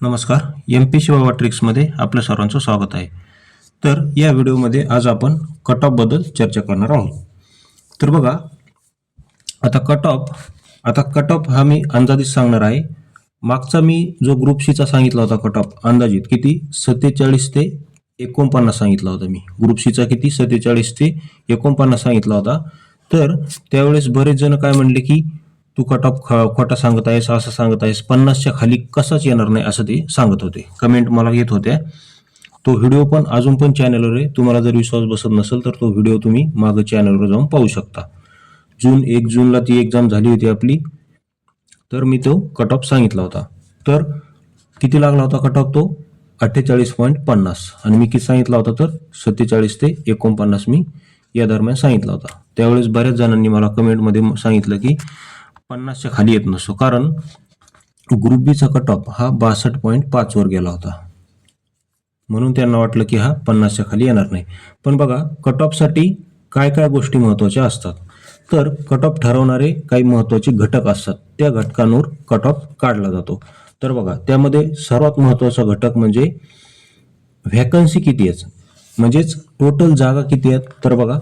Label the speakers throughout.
Speaker 1: नमस्कार. MP शिवावा ट्रिक्समध्ये आपल्या सर्वांचं स्वागत आहे. तर या व्हिडिओमध्ये आज आपण कट ऑफ बद्दल चर्चा करणार आहोत. तर बघा, आता कट ऑफ हा मी अंदाजित सांगणार आहे. मागचा मी जो ग्रुप सीचा सांगितला होता कट ऑफ अंदाजित किती 47 ते 49 सांगितला होता मी. ग्रुप सीचा किती 47 ते 49 सांगितला होता. तर त्यावेळेस बरेच जण काय म्हणले की तू कट ऑफ खोटा सांगत आहेस, असं सांगत आहेस, 50च्या खाली कसाच येणार नाही असं ते सांगत होते. कमेंट मला येत होत्या. तो व्हिडिओ पण अजून पण चॅनलवर आहे. तुम्हाला जर विश्वास बसत नसेल तर तो व्हिडिओ तुम्ही मागं चॅनलवर जाऊन पाहू शकता. 1 जूनला ती एक्झाम झाली होती आपली. तर मी तो कट ऑफ सांगितला होता. तर किती लागला होता कट ऑफ? तो 48.50 आणि मी किती सांगितला होता तर 47 ते 49 मी या दरम्यान सांगितला होता. त्यावेळेस बऱ्याच जणांनी मला कमेंटमध्ये सांगितलं की 50च्या खाली येत नसतो, कारण ग्रुप बीचा कट ऑफ हा 62.5 वर गेला होता, म्हणून त्यांना वाटलं की हा 50च्या खाली येणार नाही. पण बघा, कट ऑफसाठी काय काय गोष्टी महत्त्वाच्या असतात. तर कट ऑफ ठरवणारे काही महत्त्वाचे घटक असतात. त्या घटकांवर कट ऑफ काढला जातो. तर बघा, त्यामध्ये सर्वात महत्त्वाचा घटक म्हणजे व्हॅकन्सी किती आहे, म्हणजेच टोटल जागा किती आहेत. तर बघा,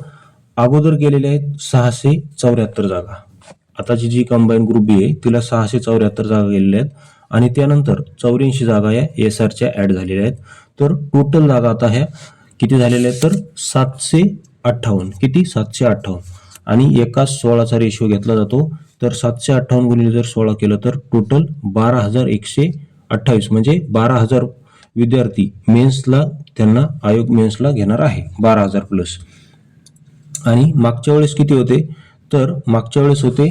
Speaker 1: अगोदर गेलेले आहेत 674 जागा. आताची जी कंबाईन ग्रुप बी आहे तिला 674 जागा गेलेल्या आहेत आणि त्यानंतर 84 जागा या SRच्या ॲड झालेल्या आहेत. तर टोटल जागा आता ह्या किती झालेल्या आहेत तर 758. किती? 758. आणि एका 16चा रेशो घेतला जातो. तर 758 गुणिले जर 16 केलं तर टोटल 12,128, म्हणजे 12,000 विद्यार्थी मेन्सला त्यांना आयोग मेन्सला घेणार आहे, 12,000 प्लस. आणि मागच्या वेळेस किती होते तर मागच्या वेळेस होते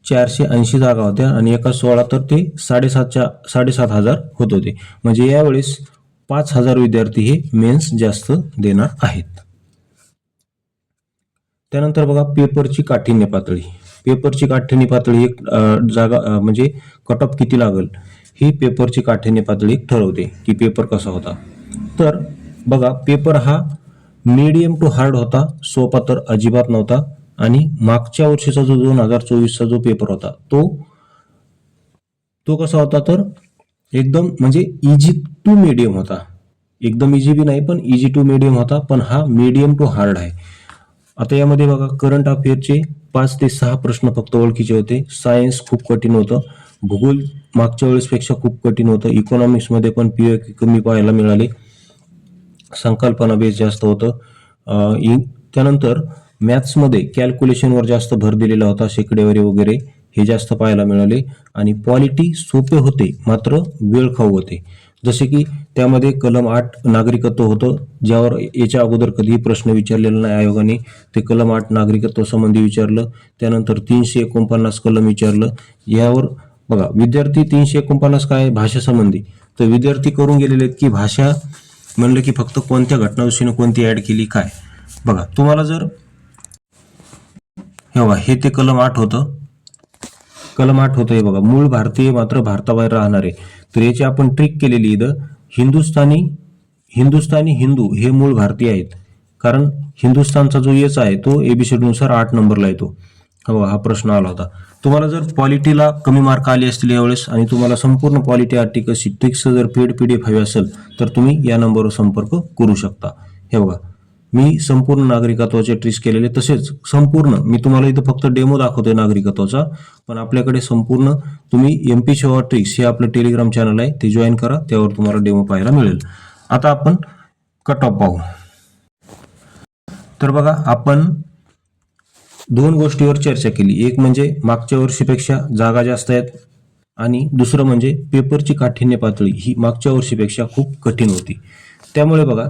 Speaker 1: 480 जागा होत्या आणि एका 16 तर ते 7,500 होत होते. म्हणजे यावेळेस 5,000 विद्यार्थी हे मेन्स जास्त देणार आहेत. त्यानंतर बघा, पेपरची काठिण्य पातळी. पेपरची काठिण्य पातळी एक जागा म्हणजे कट ऑफ किती लागेल ही पेपरची काठिण्य पातळी ठरवते की पेपर कसा होता. तर बघा, पेपर हा मीडियम टू हार्ड होता, सोपा तर अजिबात नव्हता. आणि मागच्या वर्षीचा जो 2024चा जो पेपर होता तो कसा होता तर एकदम म्हणजे इझी टू मीडियम होता. एकदम इझी बी नाही, पण इझी टू मीडियम होता, पण हा मीडियम टू हार्ड आहे. आता यामध्ये बघा, करंट अफेअरचे 5 ते 6 प्रश्न फक्त ओळखीचे होते. सायन्स खूप कठीण होतं. भूगोल मागच्या वेळेसपेक्षा खूप कठीण होतं. इकॉनॉमिक्समध्ये पण POQ कमी पाहायला मिळाले. संकल्पना बेस जास्त होतं. त्यानंतर मॅथ्समध्ये कॅल्क्युलेशनवर जास्त भर दिलेला होता, शेकडेवारी वगैरे हे जास्त पाहायला मिळाले. आणि पॉलिटी सोपे होते मात्र वेळखाऊ होते. जसे की त्यामध्ये कलम 8 नागरिकत्व होतं, ज्यावर याच्या अगोदर कधीही प्रश्न विचारलेला नाही आयोगाने. ते कलम 8 नागरिकत्व संबंधी विचारलं. त्यानंतर 349 कलम विचारलं. यावर बघा, विद्यार्थी 349 काय भाषा संबंधी, तर विद्यार्थी करून गेलेले आहेत की भाषा म्हणलं की फक्त कोणत्या घटनाविषयीने कोणती ॲड केली काय. बघा, तुम्हाला जर हे ते कलम 8 होतं. कलम 8 होतं हे बघा, मूळ भारतीय मात्र भारताबाहेर राहणारे. तर याची आपण ट्रिक केलेली इथं. हिंदुस्थानी हिंदू हे मूळ भारतीय आहेत, कारण हिंदुस्थानचा जो येच आहे तो ABCD नुसार 8 नंबरला येतो. हा प्रश्न आला होता. तुम्हाला जर पॉलिटीला कमी मार्क आले असतील यावेळेस आणि तुम्हाला संपूर्ण पॉलिटी आर्टिकलची ट्रिक्स जर पेड PDF हवी असेल तर तुम्ही या नंबरवर संपर्क करू शकता. हे बघा, मी संपूर्ण नागरिकत्वाचे ट्रिक्स केलेले, तसेच संपूर्ण मी तुम्हाला इथं फक्त डेमो दाखवतोय नागरिकत्वाचा, पण आपल्याकडे संपूर्ण तुम्ही MP शिवावा ट्रिक्स हे आपलं टेलिग्राम चॅनल आहे, ते जॉईन करा, त्यावर तुम्हाला डेमो पाहायला मिळेल. आता आपण कट ऑफ पाहू. तर बघा, आपण 2 गोष्टीवर चर्चा केली. एक म्हणजे मागच्या वर्षीपेक्षा जागा जास्त आहेत आणि दुसरं म्हणजे पेपरची काठिण्य पातळी ही मागच्या वर्षीपेक्षा खूप कठीण होती. त्यामुळे बघा,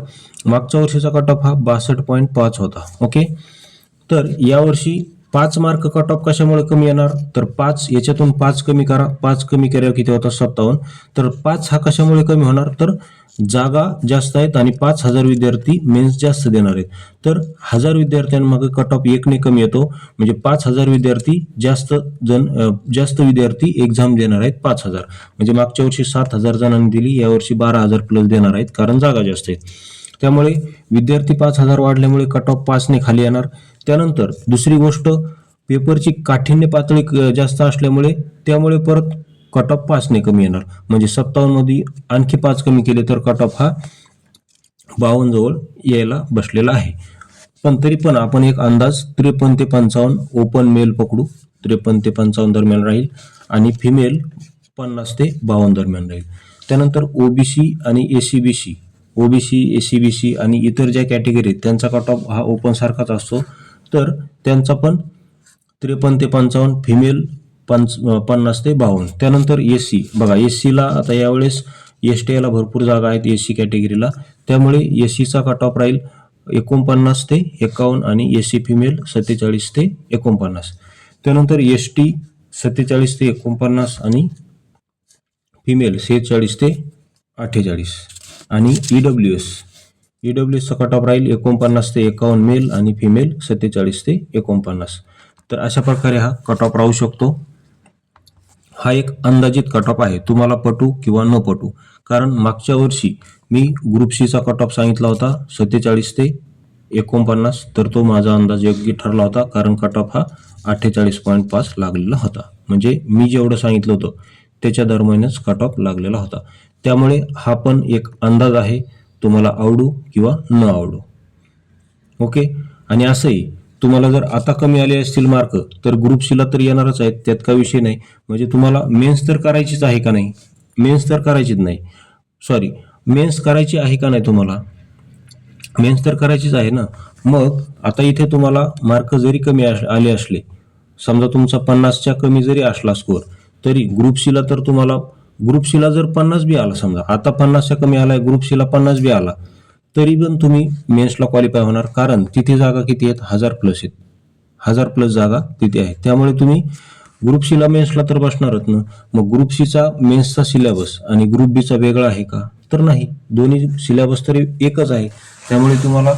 Speaker 1: मागच्या वर्षीचा कट ऑफ हा 62.5 होता. ओके, तर यावर्षी 5 मार्क कट ऑफ कशामुळे कमी येणार तर 5 याच्यातून 5 कमी करा. 5 कमी केल्यावर किती होता 57. तर 5 हा कशामुळे कमी होणार तर जागा जास्त आहेत आणि 5,000 विद्यार्थी मेन्स जास्त देणार आहेत. तर 1000 विद्यार्थ्यांमागे कट ऑफ 1 ने कमी येतो, म्हणजे 5,000 विद्यार्थी जास्त विद्यार्थी एक्झाम देणार आहेत 5,000. म्हणजे मागच्या वर्षी 7,000 जणांनी दिली, यावर्षी 12,000 प्लस देणार आहेत, कारण जागा जास्त आहेत. त्यामुळे विद्यार्थी 5,000 वाढल्यामुळे कट ऑफ 5 ने खाली येणार. त्यानंतर दुसरी गोष्ट, पेपरची काठिण्य पातळी जास्त असल्यामुळे त्यामुळे परत कट ऑफ 5ने कमी येणार, म्हणजे 57 मध्ये आणखी 5 कमी केले तर कट ऑफ हा 52 जवळ यायला बसलेला आहे. पण तरी पण आपण एक अंदाज 53 ते 55 ओपन मेल पकडू, 53 ते 55 दरम्यान राहील आणि फिमेल 50 ते 52 दरम्यान राहील. त्यानंतर ओबीसी आणि एसीबीसी, ओबीसी एसीबीसी आणि इतर ज्या कॅटेगरी आहेत त्यांचा कट ऑफ हा ओपन सारखाच असतो, तर त्यांचा पण 53 ते 55, फिमेल 50 ते 52. त्यानंतर एससी बघा, एससीला आता यावेळेस एसटी याला भरपूर जागा आहेत एससी कॅटेगरीला, त्यामुळे एससीचा कट ऑफ राहील 49 ते 51 आणि एससी फिमेल 47 ते 49. त्यानंतर एसटी 47 ते 49 आणि फिमेल 46 ते 48 आणि ईडब्ल्यूएसचा कट ऑफ राहील 49 ते 51 मेल आणि फिमेल 47 ते 49. तर अशा प्रकारे हा कट ऑफ राहू शकतो. हा एक अंदाजित कट ऑफ आहे, तुम्हाला पटू किंवा न पटू. कारण मागच्या वर्षी मी ग्रुप सीचा कट ऑफ सांगितला होता 47 ते 49, तर तो माझा अंदाज योग्य ठरला होता, कारण कट ऑफ हा 48.5 लागलेला होता. म्हणजे मी जेवढं सांगितलं होतं त्याच्या दरम्यानच कट ऑफ लागलेला होता. त्यामुळे हा पण एक अंदाज आहे, तुम्हाला आवडू किंवा न आवडू. ओके. आणि असंही तुम्हाला जर आता कमी आले असतील मार्क तर ग्रुप सीला तर येणारच आहेत, त्यात काही विषय नाही. म्हणजे तुम्हाला मेन्स तर करायचीच आहे का नाही, मेन्स तर करायचीच नाही, सॉरी मेन्स करायची आहे का नाही, तुम्हाला मेन्स तर करायचीच आहे ना. मग आता इथे तुम्हाला मार्क जरी कमी आले असले, समजा तुमचा 50च्या कमी जरी असला स्कोअर, तरी ग्रुप सीला तर तुम्हाला, ग्रुप सीला जर 50 बी आला, समजा आता 50च्या कमी आलाय, ग्रुप सीला 50 बी आला, तरी पण तुम्ही मेन्सला क्वालिफाय होणार, कारण तिथे जागा किती आहेत, 1000 प्लस आहेत, 1000 प्लस जागा तिथे आहेत. त्यामुळे तुम्ही ग्रुप सीला मेन्सला तर बसणारच ना. मग ग्रुप सीचा मेन्सचा सिलेबस आणि ग्रुप बीचा वेगळा आहे का, तर नाही, दोन्ही सिलेबस तरी एकच आहे. त्यामुळे तुम्हाला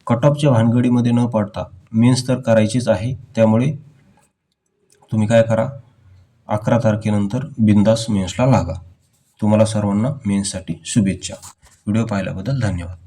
Speaker 1: कट ऑफच्या भानगडीमध्ये न पडता मेन्स तर करायचीच आहे. त्यामुळे तुम्ही काय करा, 11 तारखेनंतर बिंदास मेन्सला लागा. तुम्हाला सर्वांना मेन्ससाठी शुभेच्छा. व्हिडिओ पाहिल्याबद्दल धन्यवाद.